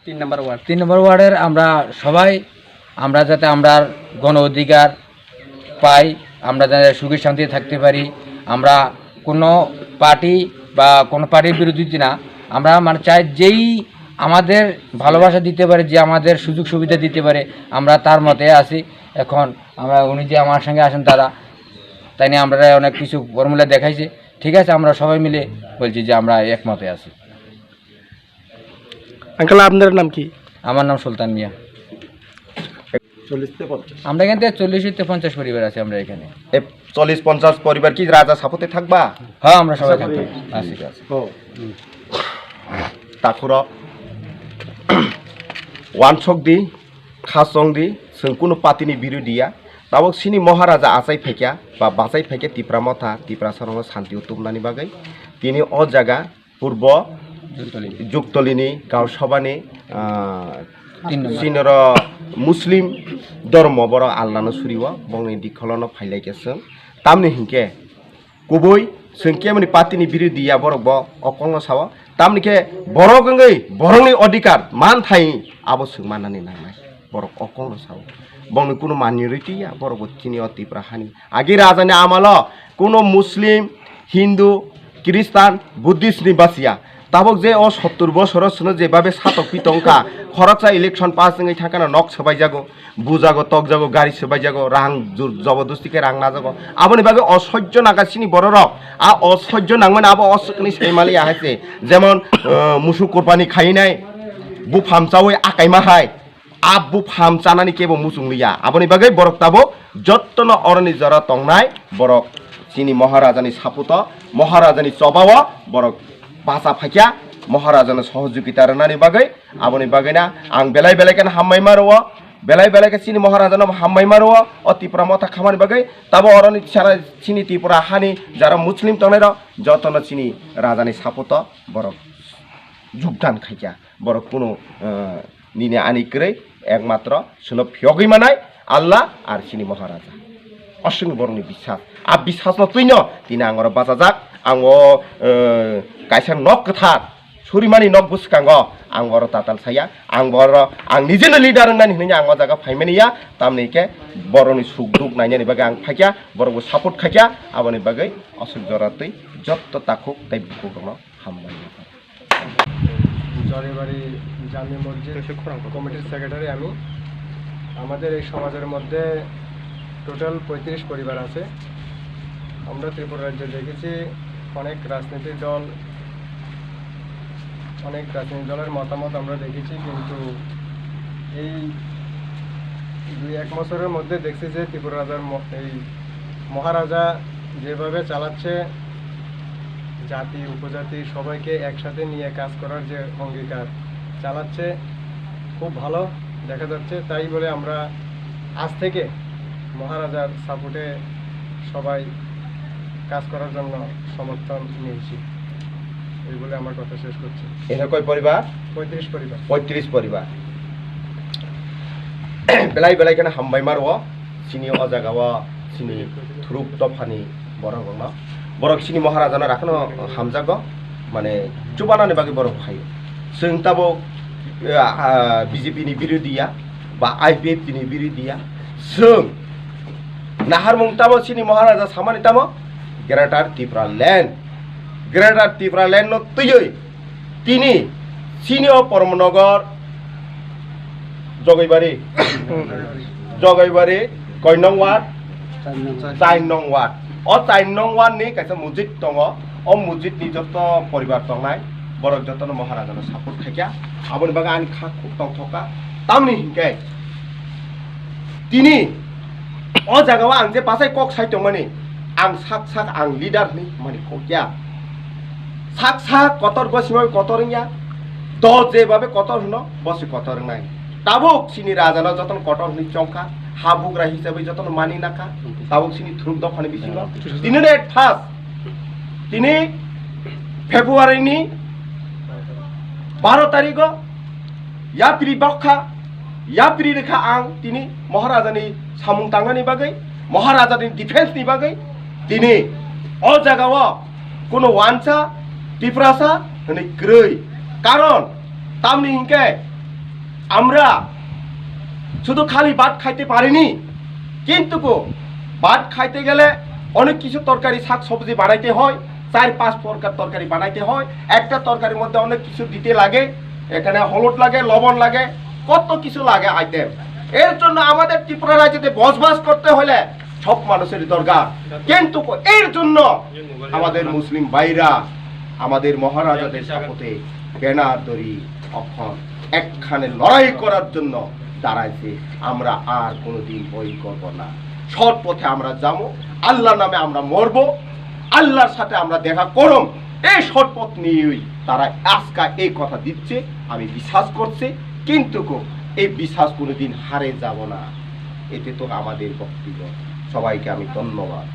3 নম্বর ওয়ার্ডের আমরা সবাই আমরা যাতে আমরা গণ অধিকার পাই, আমরা যাতে সুখে শান্তিতে থাকতে পারি। আমরা কোনো পার্টি বা কোনো পার্টির বিরোধিতা না, আমরা মানে চাই যেই আমাদের ভালোবাসা দিতে পারে, যে আমাদের সুযোগ সুবিধা দিতে পারে, আমরা তার মতে আছি। এখন আমরা উনি যে আমার সঙ্গে আসেন তারা, তাই নিয়ে আমরা অনেক কিছু ফর্মুলা দেখাইছে। ঠিক আছে, আমরা সবাই মিলে বলছি যে আমরা একমতে আছি। আঙ্কেল আপনার নাম কি? আমার নাম সুলতান মিয়া। 40 থেকে 50 আমরা এখান থেকে 40 থেকে 50 পরিবার আছে আমরা এখানে। 40-50 পরিবার কি রাজা সাপোতে থাকবা? হ্যাঁ, আমরা সবাই থাকবো। আছি আছে। তাকুর ওয়ানসক দি খাসং দি जों কোনো পাতিনি বিরোধিয়া তাবক সিনি মহারাজা আচাই ফেকিয়া বা বাচাই ফেকে তিপ্রা মথা তিপ্রা সরঙ্গ শান্তি উত্তমনানি বাগৈ তিনি অ জায়গা পূর্ব যুগতলিনি গাঁও সভানি সিনর মুসলিম ধর্ম বড় আল্লানো সুরিও বংনি দিখলনো ফাইলাইকেছে তামনি হিংকে গুबै जोंके माने पार्टीनि बिरोधिया बरक ब अकंग साव तामनिके बरक गंगै बरंनि अधिकार मान थाई आबो माननानै नांनाय बरक अकंग साव बंनि कुनो माइनरिटिया बरक चिनि अतिप्रा हानि आगे राजानि आमाल कुनो मुस्लिम हिंदू ख्रिस्टान बुद्धिस्ट नि बासिया ताबक जे 70 বছর সনো যেভাবে সাতক পিতংকা খরচা ইলেকশন পাস জঙ্গै থাকানা নক সবাই যাগো বুজাগো তক যাগো গাড়ি সবাই যাগো রাং জবরদস্তিকে রাং না যাগো আবনি বাগে অসহ্য নাগাসিনি বড় রক আ অসহ্য নাংমান আবো অসকনি সেমালি আহাছে যেমন মুসু কোরবানি খাইনাই বু ফামচাওই আকাইমা হাই আব বু ফামচানানি কেবো মুসুংলিয়া আবনি বাগে বরক তাবো যত্তন অরনি জরা তংনাই বরক চিনি মহারাজানি সাপুত মহারাজানি চবাও বরক बासा फाकिया महाराजानो सहयोगिता रानानि बागै आबोनि बागैना आं बेलाय बेलायकेन हामबाय मारो बेलाय बेलायके सिनि महाराजानो हामबाय मारो अतिप्रा मथा खामानि बागै ताबो अरनि सारा सिनि त्रिपुरा हानि जारा मुस्लिम तंनाय जतन सिनि राजानि सापत बरक যোগদান खाइया बरक कुनो निने आनि क्रै एकमात्र सुनो फियगै मानाय आल्लाह आर सिनि महाराजा असंग बरनि বিশ্বাস आ বিশ্বাস न तुइनो तिना आंगर बाजाजाक आंगो कायसा नक कथा सुरिमानि नक बुसकांगो आं बर ताताल साया आं बर आं निजेनो लिडार होननानै होनैया आं जागा फाइमेनिया तामनिके बरनि सुख दुख नायनायनि बागै आं फाकिया बरबो सापर्ट खाकिया आबनि बागै असुख जरातै जत्त ताखुक ताइ बुकुनो हामबाय জরিবাড়ি জামি মসজিদ কমিটির সেক্রেটারি আমি। আমাদের এই সমাজের মধ্যে টোটাল 35 পরিবার আছে। আমরা ত্রিপুরা রাজ্যে দেখেছি অনেক রাজনৈতিক দলের মতামত আমরা দেখেছি, কিন্তু এই 2-1 বছরের মধ্যে দেখছি যে ত্রিপুরা রাজার এই মহারাজা যেভাবে চালাচ্ছে জাতি উপজাতি সবাইকে একসাথে নিয়ে কাজ করার যে অঙ্গীকার চালাচ্ছে খুব ভালো দেখা যাচ্ছে। তাই বলে আমরা আজ থেকে মহারাজার সাপোর্টে সবাই কাজ করার জন্য সমর্থন নিয়েছি। এই বলে আমার কথা শেষ করছি। এখানে কয় পরিবার? 35 পরিবার। 35 পরিবার বেলাই বেলাই কেন হামবাই মারো চিনি অজাগাওয়া চিনি থুরুক দফানি বরক না বরক চিনি মহারাজাना রাখনো হামজাগো মানে চুবানাनि बागै बरक खायो जों ताबो बिजेपिनि बिरोधिया बा आइपिएफनि बिरोधिया जों नाहार मुंताबो चिनि महाराजा सामानि तामो ग्रेटार त्रिपुरा लैंड न तुयै तिनी सिनियो परमनगर जगैबारी कय नं वार्ड 4 नं वार्ड अ 4 नं वार्ड नि कायसा मस्जिद दङ अ मस्जिद नि जत परिवार दंनाय बरक जतन महाराजानो सापर्ट खाइया आबनि बागै आनि खा खुब दंथका तामनि हिंके तिनी अ जागाव आं जे पासाय कक साइतमनि आं साक आं लिडार नि माने ककिया साक कतर बसिमा कतरनिया द जेबाबे कतर हुनो बसि कतरनाय ताबुक सिनि राजाना जतन कटर नि चंका हाबुग्रा हिसाबै जतन मानि नाका ताबुक सिनि थ्रुक दफानि बिसिङो तिनिनो एट फार्स्ट तिनि फेब्रुवारिनि 12 तारिखो याप्रि बखा याप्रि रेखा आं तिनि महाराजानि सामुं तांनानि बागै महाराजानि डिफेन्सनि बागै तिनि अ जागाव कोनो वानसा टिप्रासा हनै ग्रै कारण तामनि हिंके আমরা শুধু খালি ভাত খাইতে পারিনি, কিন্তু ভাত খাইতে গেলে অনেক কিছু তরকারি শাক সবজি বানাইতে হয়, 4-5 প্রকার তরকারি বানাইতে হয়। একটা তরকারির মধ্যে অনেক কিছু দিতে লাগে, এখানে হলুদ লাগে, লবণ লাগে, কত কিছু লাগে আইটেম। এর জন্য আমাদের ত্রিপুরা রাজ্যে বসবাস করতে হলে সব মানুষের দরকার, কিন্তু এর জন্য আমাদের মুসলিম ভাইরা আমাদের মহারাজাদের শপথে ব্যানার ধরি অক্ষণ একখানে লড়াই করার জন্য দাঁড়াইছে। আমরা আর কোনোদিন বই করব না, সৎ পথে আমরা যাবো, আল্লাহর নামে আমরা মরবো, আল্লাহর সাথে আমরা দেখা করব। এই সৎ পথ নিয়েই তারা আজকা এই কথা দিচ্ছে, আমি বিশ্বাস করছি, কিন্তু এই বিশ্বাস কোনোদিন হারে যাব না। এতে তো আমাদের বক্তব্য। সবাইকে আমি ধন্যবাদ।